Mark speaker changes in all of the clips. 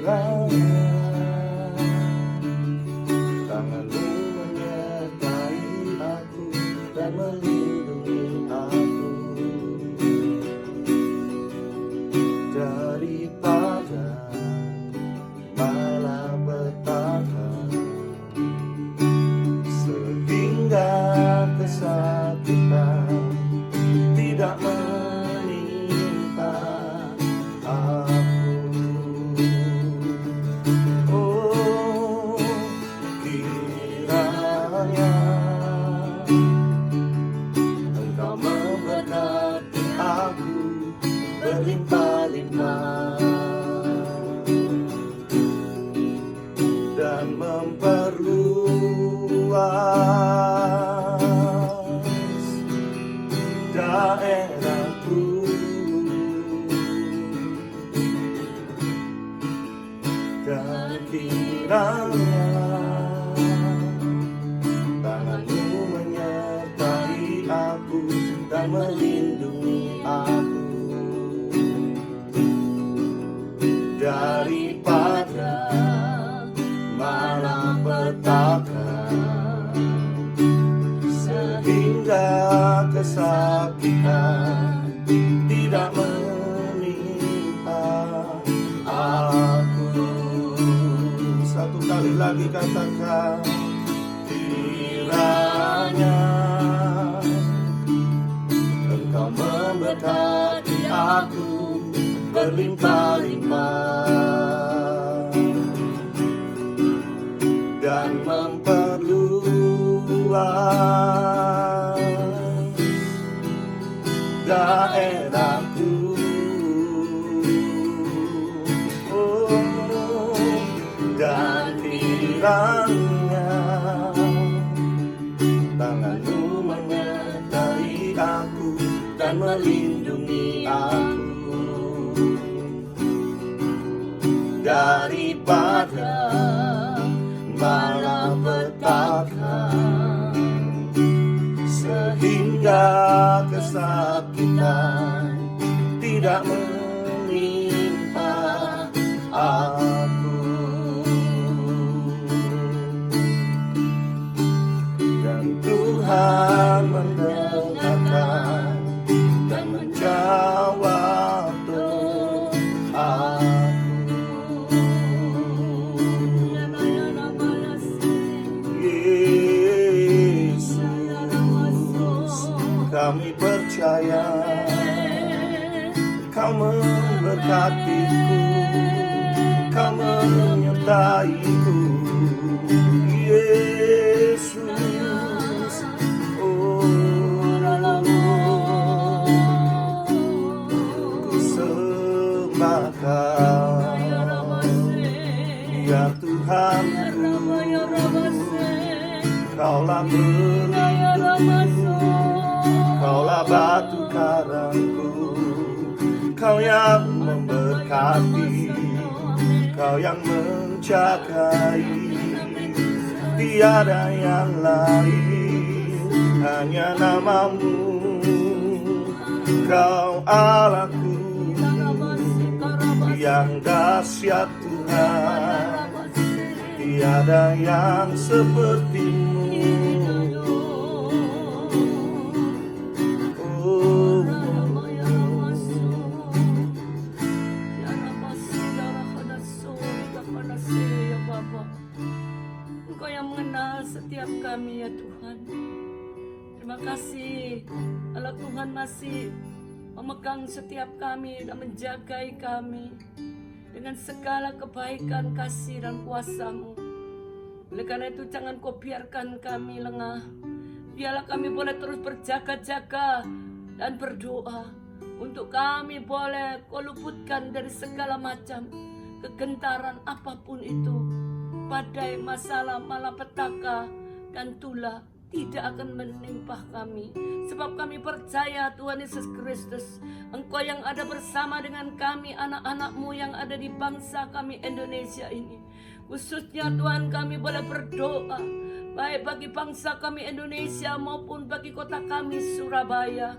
Speaker 1: kiranya tanganmu menyertai aku dan melindungi aku daripada malapetaka, sehingga kesakitan tidak menimpa aku. Oh, kiranya Engkau memberkati aku berlimpah-limpah dan memperluas daerahku, dan kiranya tanganmu menyertai aku dan melindungi aku daripada malapetaka, sehingga kesakitan tidak menimpa aku. Satu kali lagi katakan, kiranya Engkau memberkati aku berlimpah-limpah dan memperluas daerahku. Oh, dan kiranya tanganmu menyertai aku dan melindungi aku daripada malapetaka, sehingga kesakitan tidak menimpa aku. Dan Tuhan mendengarkan dan menjawab doaku. Kami percaya Kau memberkatiku, Kau menyertaiku, Yesus. Oh, ku sembah Kau, ya Tuhanku. Kaulah pelindungku, Kaulah batu karangku, Kau yang memberkati, Kau yang menjagai, tiada yang lain, hanya namamu, Kau Allahku, yang dahsyat Tuhan, tiada yang sepertimu.
Speaker 2: Engkau yang mengenal setiap kami ya Tuhan. Terima kasih Allah Tuhan masih memegang setiap kami dan menjagai kami dengan segala kebaikan, kasih dan kuasa-Mu. Oleh karena itu jangan Kau biarkan kami lengah. Biarlah kami boleh terus berjaga-jaga dan berdoa untuk kami boleh Kau luputkan dari segala macam kegentaran apapun itu, badai, masalah, malapetaka, dan tula tidak akan menimpa kami. Sebab kami percaya Tuhan Yesus Kristus, Engkau yang ada bersama dengan kami, anak-anak-Mu yang ada di bangsa kami Indonesia ini. Khususnya Tuhan, kami boleh berdoa baik bagi bangsa kami Indonesia maupun bagi kota kami Surabaya.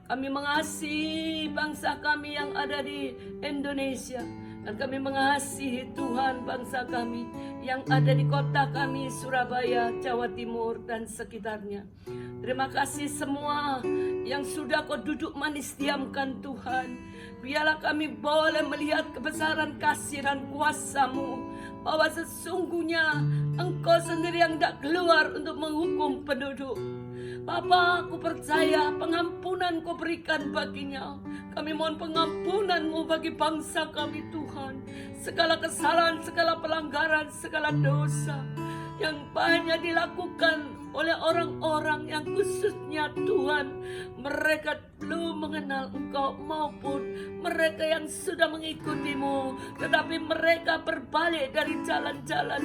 Speaker 2: Kami mengasihi bangsa kami yang ada di Indonesia, Dan kami mengasihi Tuhan bangsa kami yang ada di kota kami Surabaya, Jawa Timur dan sekitarnya. Terima kasih semua yang sudah Kau duduk manis diamkan Tuhan. Biarlah kami boleh melihat kebesaran kasih dan kuasa-Mu, bahwa sesungguhnya Engkau sendiri yang tidak keluar untuk menghukum penduduk. Bapa, aku percaya pengampunan Kau berikan baginya. Kami mohon pengampunan-Mu bagi bangsa kami Tuhan. Segala kesalahan, segala pelanggaran, segala dosa yang banyak dilakukan oleh orang-orang yang khususnya Tuhan, mereka belum mengenal Engkau maupun mereka yang sudah mengikuti-Mu, tetapi mereka berbalik dari jalan-jalan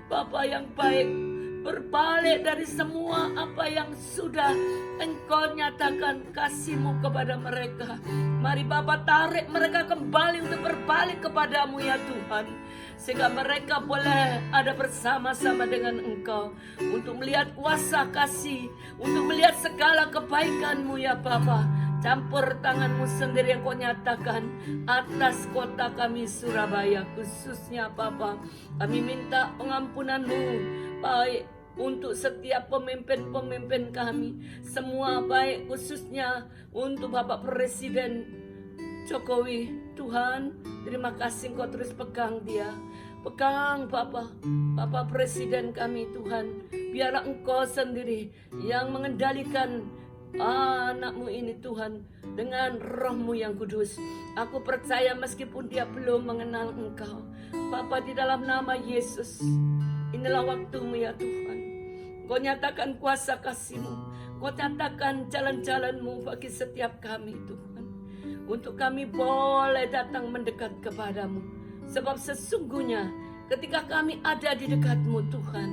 Speaker 2: Bapa yang baik, berbalik dari semua apa yang sudah Engkau nyatakan kasih-Mu kepada mereka. Mari Bapa, tarik mereka kembali untuk berbalik kepadamu ya Tuhan, sehingga mereka boleh ada bersama-sama dengan Engkau untuk melihat kuasa kasih, untuk melihat segala kebaikan-Mu ya Bapa. Campur tangan-Mu sendiri yang Kau nyatakan atas kota kami Surabaya khususnya Bapa. Kami minta pengampunan-Mu baik untuk setiap pemimpin-pemimpin kami semua, baik khususnya untuk Bapak Presiden Jokowi. Tuhan, terima kasih Engkau terus pegang dia. Pegang Bapak Presiden kami Tuhan. Biarlah Engkau sendiri yang mengendalikan anak-Mu ini Tuhan dengan Roh-Mu yang kudus. Aku percaya meskipun dia belum mengenal Engkau Bapa, di dalam nama Yesus, inilah waktu-Mu ya Tuhan. Kau nyatakan kuasa kasih-Mu, Kau nyatakan jalan-jalan-Mu bagi setiap kami Tuhan, untuk kami boleh datang mendekat kepadamu. Sebab sesungguhnya ketika kami ada di dekat-Mu Tuhan,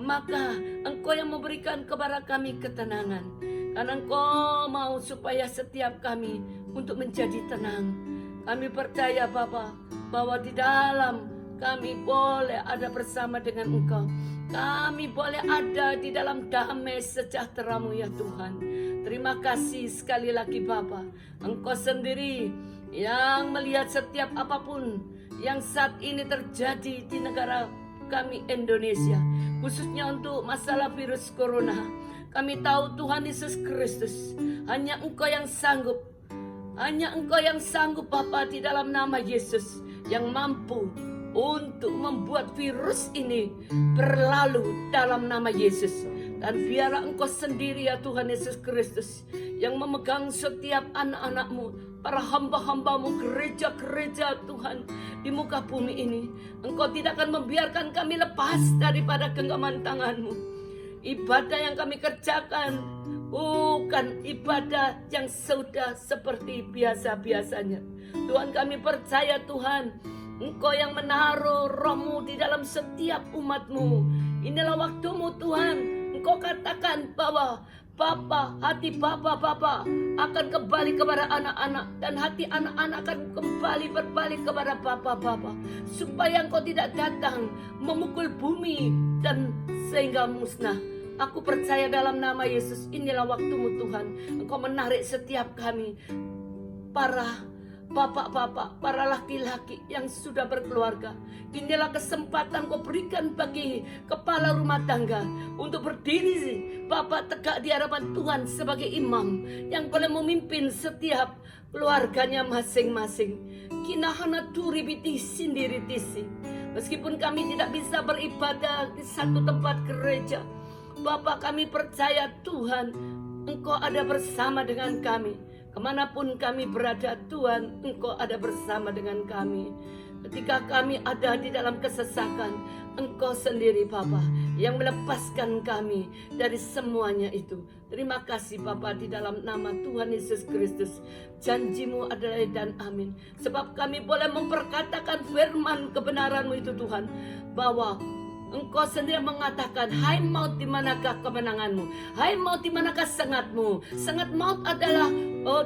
Speaker 2: maka Engkau yang memberikan kepada kami ketenangan. Karena Engkau mau supaya setiap kami untuk menjadi tenang. Kami percaya Bapa, bahwa di dalam kami boleh ada bersama dengan Engkau. Kami boleh ada di dalam damai sejahtera-Mu ya Tuhan. Terima kasih sekali lagi Bapa. Engkau sendiri yang melihat setiap apapun yang saat ini terjadi di negara kami Indonesia, khususnya untuk masalah virus corona. Kami tahu Tuhan Yesus Kristus, hanya Engkau yang sanggup. Hanya Engkau yang sanggup Bapa, di dalam nama Yesus, yang mampu untuk membuat virus ini berlalu dalam nama Yesus. Dan biarlah Engkau sendiri ya Tuhan Yesus Kristus yang memegang setiap anak-anak-Mu, para hamba-hamba-Mu, gereja-gereja Tuhan di muka bumi ini. Engkau tidak akan membiarkan kami lepas daripada genggaman tangan-Mu. Ibadah yang kami kerjakan bukan ibadah yang sudah seperti biasa-biasanya. Tuhan, kami percaya Tuhan, Engkau yang menaruh Roh-Mu di dalam setiap umat-Mu. Inilah waktu-Mu Tuhan. Engkau katakan bahwa hati Bapa akan kembali kepada anak-anak, dan hati anak-anak akan kembali berbalik kepada Bapa, supaya Engkau tidak datang memukul bumi dan sehingga musnah. Aku percaya dalam nama Yesus, inilah waktu-Mu Tuhan. Engkau menarik setiap kami, para bapak-bapak, para laki-laki yang sudah berkeluarga. Inilah kesempatan Kau berikan bagi kepala rumah tangga untuk berdiri Bapak tegak di hadapan Tuhan sebagai imam yang boleh memimpin setiap keluarganya masing-masing. Kinahana turibiti sendiri tisi. Meskipun kami tidak bisa beribadah di satu tempat gereja, Bapak, kami percaya Tuhan, Engkau ada bersama dengan kami. Kemanapun kami berada Tuhan, Engkau ada bersama dengan kami. Ketika kami ada di dalam kesesakan, Engkau sendiri Bapa yang melepaskan kami dari semuanya itu. Terima kasih Bapa, di dalam nama Tuhan Yesus Kristus. Janji-Mu adalah dan amin. Sebab kami boleh memperkatakan firman kebenaran-Mu itu Tuhan, bahwa Engkau sendiri mengatakan, hai maut, di manakah kemenanganmu? Hai maut, di manakah sengatmu? Sengat maut adalah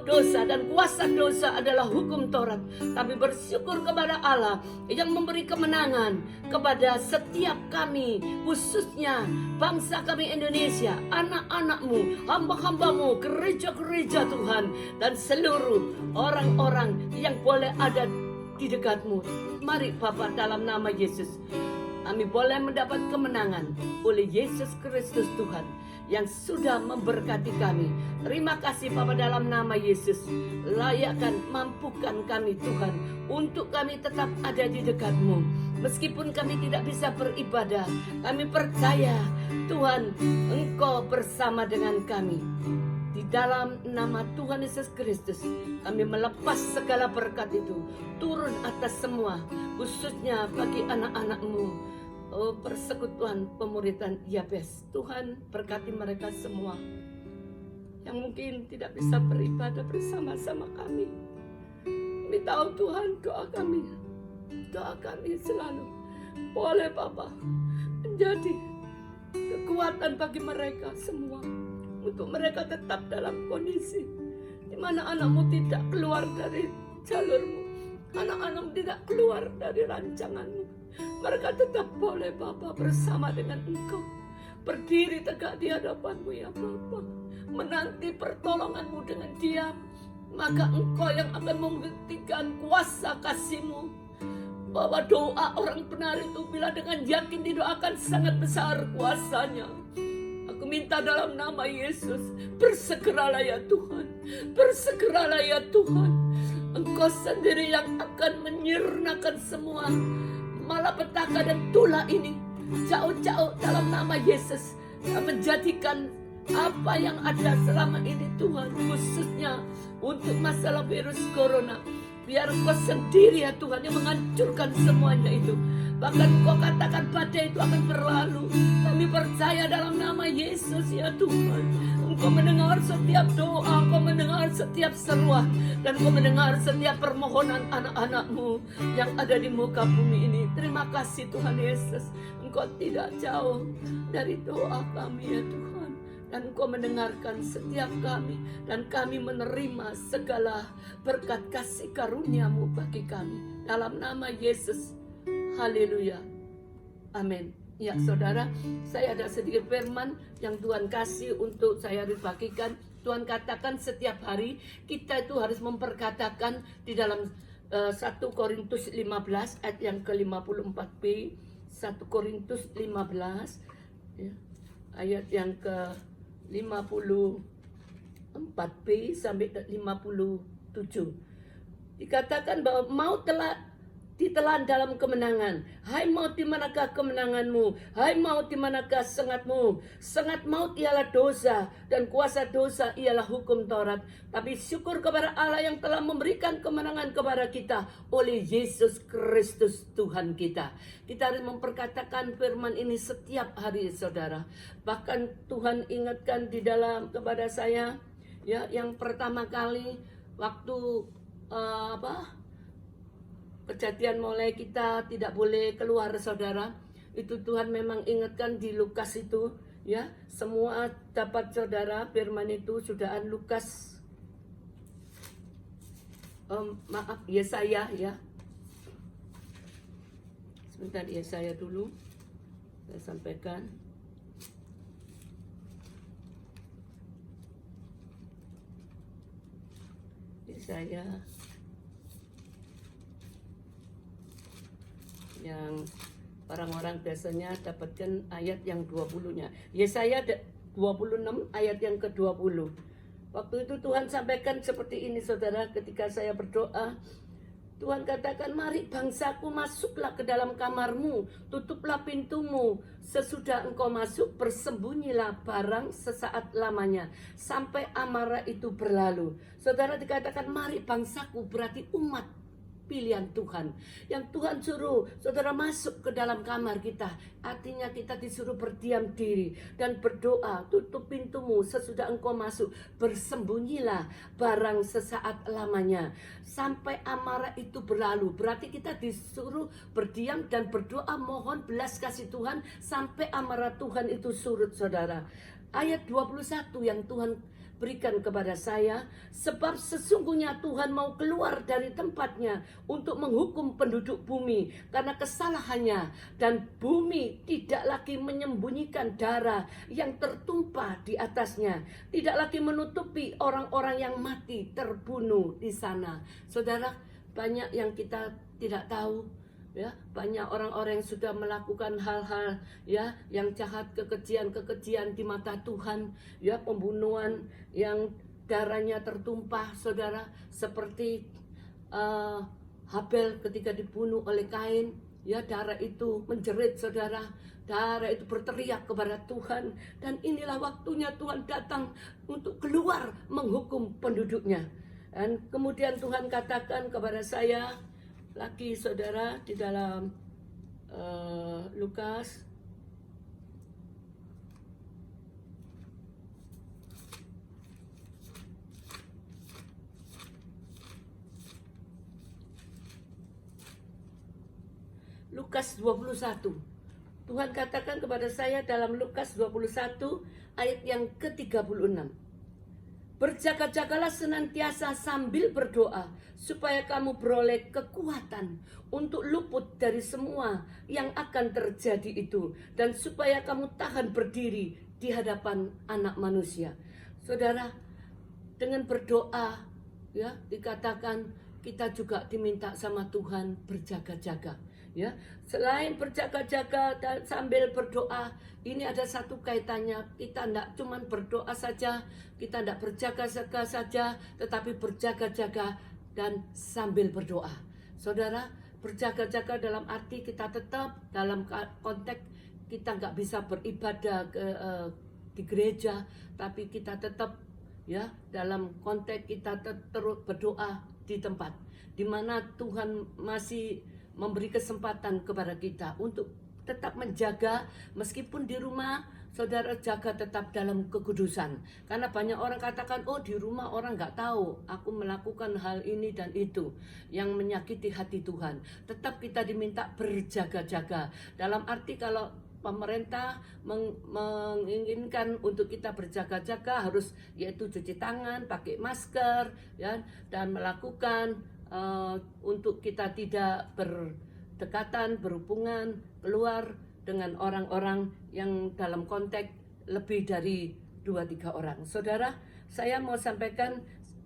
Speaker 2: dosa, dan kuasa dosa adalah hukum Taurat. Tapi bersyukur kepada Allah yang memberi kemenangan kepada setiap kami, khususnya bangsa kami Indonesia, anak-anak-Mu, hamba-hamba-Mu, gereja-gereja Tuhan, dan seluruh orang-orang yang boleh ada di dekat-Mu. Mari Bapa, dalam nama Yesus, kami boleh mendapat kemenangan oleh Yesus Kristus Tuhan yang sudah memberkati kami. Terima kasih Bapa, dalam nama Yesus. Layakkan, mampukan kami Tuhan, untuk kami tetap ada di dekat-Mu. Meskipun kami tidak bisa beribadah, kami percaya Tuhan, Engkau bersama dengan kami. Di dalam nama Tuhan Yesus Kristus, kami melepas segala berkat itu turun atas semua, khususnya bagi anak-anak-Mu. Oh, persekutuan pemuridan Yabes, Tuhan berkati mereka semua yang mungkin tidak bisa beribadah bersama-sama kami. Kami tahu Tuhan, doa kami selalu boleh Bapa menjadi kekuatan bagi mereka semua, untuk mereka tetap dalam kondisi di mana anak-Mu tidak keluar dari jalur-Mu, anak-anak-Mu tidak keluar dari rancangan-Mu. Mereka tetap boleh Bapa bersama dengan Engkau, berdiri tegak di hadapan-Mu ya Bapa, menanti pertolongan-Mu dengan diam. Maka Engkau yang akan membuktikan kuasa kasih-Mu, bahwa doa orang benar itu bila dengan yakin didoakan sangat besar kuasanya. Aku minta dalam nama Yesus, bersegeralah ya Tuhan, bersegeralah ya Tuhan. Engkau sendiri yang akan menyirnakan semua malapetaka dan tula ini jauh-jauh dalam nama Yesus, dan menjadikan apa yang ada selama ini Tuhan, khususnya untuk masalah virus corona, biar Engkau sendiri ya Tuhan yang menghancurkan semuanya itu. Bahkan Kau katakan badai itu akan berlalu. Kami percaya dalam nama Yesus ya Tuhan, Engkau mendengar setiap doa, Engkau mendengar setiap seruan, dan Engkau mendengar setiap permohonan anak-anak-Mu yang ada di muka bumi ini. Terima kasih Tuhan Yesus, Engkau tidak jauh dari doa kami ya Tuhan, dan Engkau mendengarkan setiap kami, dan kami menerima segala berkat kasih karunia-Mu bagi kami. Dalam nama Yesus, haleluya, amin. Ya saudara, saya ada sedikit firman yang Tuhan kasih untuk saya dibagikan. Tuhan katakan setiap hari kita itu harus memperkatakan di dalam 1 Korintus 15 ayat yang ke-54b. 1 Korintus 15 ya, ayat yang ke-54b sampai ke 57. Dikatakan bahwa maut telah ditelan dalam kemenangan. Hai maut, di manakah kemenanganmu? Hai maut, di manakah sengatmu? Sengat maut ialah dosa, dan kuasa dosa ialah hukum Taurat. Tapi syukur kepada Allah yang telah memberikan kemenangan kepada kita oleh Yesus Kristus Tuhan kita. Kita harus memperkatakan firman ini setiap hari saudara. Bahkan Tuhan ingatkan di dalam kepada saya ya, yang pertama kali waktu kejadian mulai kita tidak boleh keluar saudara, itu Tuhan memang ingatkan di Lukas itu ya, semua dapat saudara firman itu sudahan Lukas Yesaya ya, sebentar Yesaya dulu saya sampaikan. Yesaya yang orang-orang biasanya dapatkan ayat yang 20-nya. Yesaya 26 ayat yang ke-20. Waktu itu Tuhan sampaikan seperti ini saudara, ketika saya berdoa, Tuhan katakan, mari bangsaku masuklah ke dalam kamarmu, tutuplah pintumu, sesudah engkau masuk bersembunyilah barang sesaat lamanya, sampai amarah itu berlalu. Saudara, dikatakan mari bangsaku, berarti umat pilihan Tuhan, yang Tuhan suruh saudara masuk ke dalam kamar kita. Artinya kita disuruh berdiam diri dan berdoa, tutup pintumu sesudah engkau masuk, bersembunyilah barang sesaat lamanya sampai amarah itu berlalu. Berarti kita disuruh berdiam dan berdoa, mohon belas kasih Tuhan sampai amarah Tuhan itu surut saudara. Ayat 21 yang Tuhan berikan kepada saya, sebab sesungguhnya Tuhan mau keluar dari tempatnya untuk menghukum penduduk bumi karena kesalahannya, dan bumi tidak lagi menyembunyikan darah yang tertumpah di atasnya, tidak lagi menutupi orang-orang yang mati terbunuh di sana. Saudara, banyak yang kita tidak tahu. Ya, banyak orang-orang yang sudah melakukan hal-hal ya yang jahat, kekejian di mata Tuhan, ya, pembunuhan yang darahnya tertumpah, saudara, seperti Habel ketika dibunuh oleh Kain, ya, darah itu menjerit, saudara, darah itu berteriak kepada Tuhan, dan inilah waktunya Tuhan datang untuk keluar menghukum penduduknya. Dan kemudian Tuhan katakan kepada saya lagi, saudara, di dalam Lukas Lukas 21. Tuhan katakan kepada saya dalam Lukas 21 ayat yang ke-36. Berjaga-jagalah senantiasa sambil berdoa, supaya kamu beroleh kekuatan untuk luput dari semua yang akan terjadi itu, dan supaya kamu tahan berdiri di hadapan Anak Manusia. Saudara, dengan berdoa, ya, dikatakan kita juga diminta sama Tuhan berjaga-jaga. Ya, selain berjaga-jaga dan sambil berdoa, ini ada satu kaitannya. Kita tidak cuma berdoa saja, kita tidak berjaga-jaga saja, tetapi berjaga-jaga dan sambil berdoa. Saudara, berjaga-jaga dalam arti kita tetap dalam konteks kita nggak bisa beribadah di gereja, tapi kita tetap, ya, dalam konteks kita terus berdoa di tempat di mana Tuhan masih memberi kesempatan kepada kita untuk tetap menjaga, meskipun di rumah, saudara, jaga tetap dalam kekudusan. Karena banyak orang katakan, oh, di rumah orang nggak tahu aku melakukan hal ini dan itu yang menyakiti hati Tuhan. Tetap kita diminta berjaga-jaga. Dalam arti kalau pemerintah menginginkan untuk kita berjaga-jaga, harus yaitu cuci tangan, pakai masker, ya, dan melakukan untuk kita tidak berdekatan, berhubungan, keluar dengan orang-orang yang dalam konteks lebih dari 2-3 orang. Saudara, saya mau sampaikan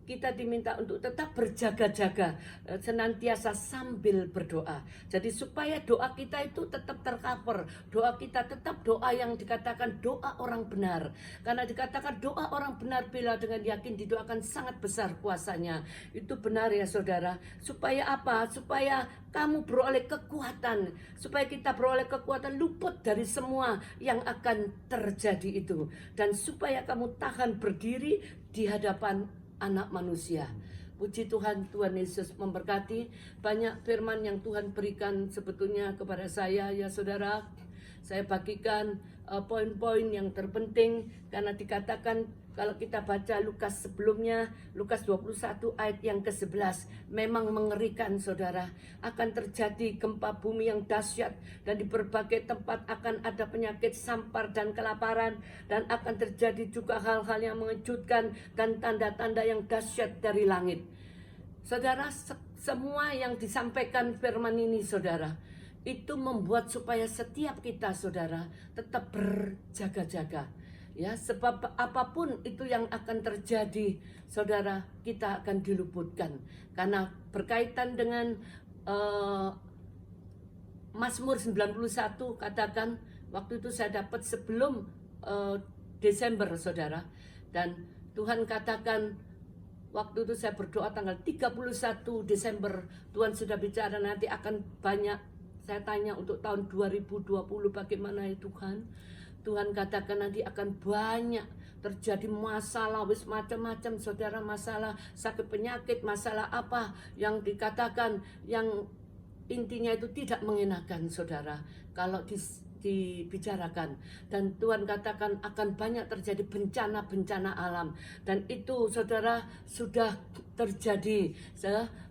Speaker 2: kita diminta untuk tetap berjaga-jaga, senantiasa sambil berdoa. Jadi supaya doa kita itu tetap tercover, doa kita tetap doa yang dikatakan doa orang benar. Karena dikatakan doa orang benar bila dengan yakin didoakan sangat besar kuasanya. Itu benar, ya, saudara. Supaya apa? Supaya kamu beroleh kekuatan, supaya kita beroleh kekuatan luput dari semua yang akan terjadi itu, dan supaya kamu tahan berdiri di hadapan Anak Manusia. Puji Tuhan, Tuhan Yesus memberkati. Banyak firman yang Tuhan berikan sebetulnya kepada saya, ya, saudara. Saya bagikan poin-poin yang terpenting, karena dikatakan kalau kita baca Lukas sebelumnya, Lukas 21 ayat yang ke-11, memang mengerikan, saudara. Akan terjadi gempa bumi yang dahsyat, dan di berbagai tempat akan ada penyakit, sampar, dan kelaparan, dan akan terjadi juga hal-hal yang mengejutkan dan tanda-tanda yang dahsyat dari langit. Saudara, semua yang disampaikan firman ini, saudara, itu membuat supaya setiap kita, saudara, tetap berjaga-jaga. Ya, sebab apapun itu yang akan terjadi, saudara, kita akan diluputkan. Karena berkaitan dengan Mazmur 91, katakan, waktu itu saya dapat sebelum Desember, saudara. Dan Tuhan katakan, waktu itu saya berdoa tanggal 31 Desember, Tuhan sudah bicara nanti akan banyak. Saya tanya untuk tahun 2020 bagaimana, ya Tuhan? Tuhan katakan nanti akan banyak terjadi masalah, wis macam-macam, saudara, masalah sakit penyakit, masalah apa yang dikatakan, yang intinya itu tidak mengenakan, saudara, kalau dibicarakan. Dan Tuhan katakan akan banyak terjadi bencana-bencana alam, dan itu, saudara, sudah terjadi.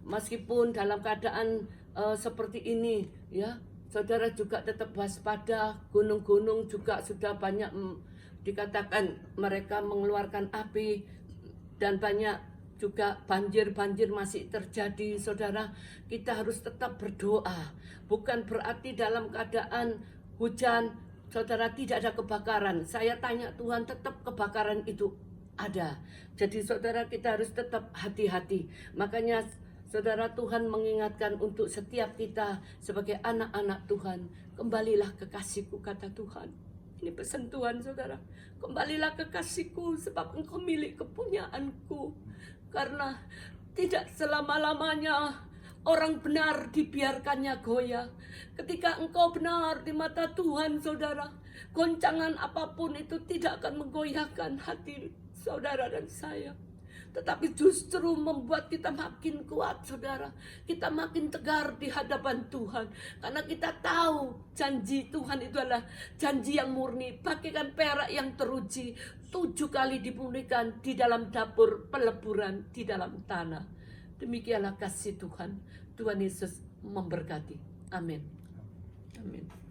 Speaker 2: Meskipun dalam keadaan seperti ini, ya, saudara juga tetap waspada. Gunung-gunung juga sudah banyak dikatakan mereka mengeluarkan api, dan banyak juga banjir masih terjadi, saudara. Kita harus tetap berdoa. Bukan berarti dalam keadaan hujan, saudara, tidak ada kebakaran. Saya tanya Tuhan, tetap kebakaran itu ada. Jadi saudara, kita harus tetap hati-hati. Makanya Saudara, Tuhan mengingatkan untuk setiap kita sebagai anak-anak Tuhan. Kembalilah ke kasihku, kata Tuhan. Ini pesan Tuhan, saudara. Kembalilah ke kasihku sebab engkau milik kepunyaanku. Karena tidak selama-lamanya orang benar dibiarkannya goyah. Ketika engkau benar di mata Tuhan, saudara, goncangan apapun itu tidak akan menggoyahkan hati saudara dan saya. Tetapi justru membuat kita makin kuat, saudara. Kita makin tegar di hadapan Tuhan. Karena kita tahu janji Tuhan itu adalah janji yang murni. Bagaikan perak yang teruji, 7 kali dipulihkan di dalam dapur peleburan di dalam tanah. Demikianlah kasih Tuhan. Tuhan Yesus memberkati. Amin. Amin.